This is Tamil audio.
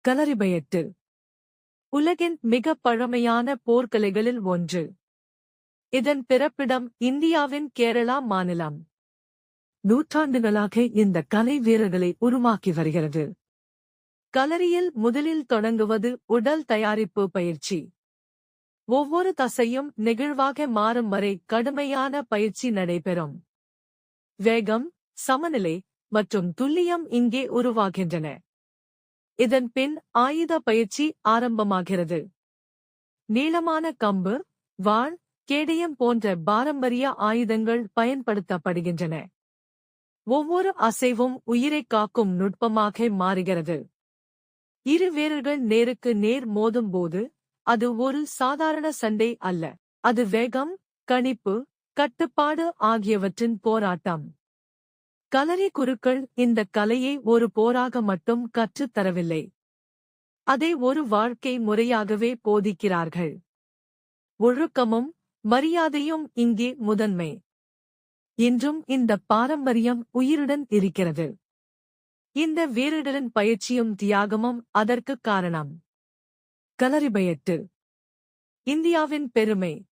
களரிபயட்டு உலகின் மிக பழமையான போர்க்கலைகளில் ஒன்று. இதன் பிறப்பிடம் இந்தியாவின் கேரளா மாநிலம். நூற்றாண்டுகளாக இந்த கலை வீரர்களை உருவாக்கி வருகிறது. களரியில் முதலில் தொடங்குவது உடல் தயாரிப்பு பயிற்சி. ஒவ்வொரு தசையும் நெகிழ்வாக மாறும் வரை கடுமையான பயிற்சி நடைபெறும். வேகம், சமநிலை மற்றும் துல்லியம் இங்கே உருவாகின்றன. இதன் பின் ஆயுத பயிற்சி ஆரம்பமாகிறது. நீளமான கம்பு, வாள், கேடயம் போன்ற பாரம்பரிய ஆயுதங்கள் பயன்படுத்தப்படுகின்றன. ஒவ்வொரு அசைவும் உயிரைக் காக்கும் நுட்பமாக மாறுகிறது. இரு வீரர்கள் நேருக்கு நேர் மோதும்போது அது ஒரு சாதாரண சண்டை அல்ல. அது வேகம், கணிப்பு, கட்டுப்பாடு ஆகியவற்றின் போராட்டம். களரி குருக்கள் இந்த கலையை ஒரு போராக மட்டும் கற்றுத் தரவில்லை. அதை ஒரு வாழ்க்கை முறையாகவே போதிக்கிறார்கள். ஒழுக்கமும் மரியாதையும் இங்கே முதன்மை. இன்றும் இந்த பாரம்பரியம் உயிருடன் இருக்கிறது. இந்த வீரர்களின் பயிற்சியும் தியாகமும் அதற்குக் காரணம். களரிபயட்டு இந்தியாவின் பெருமை.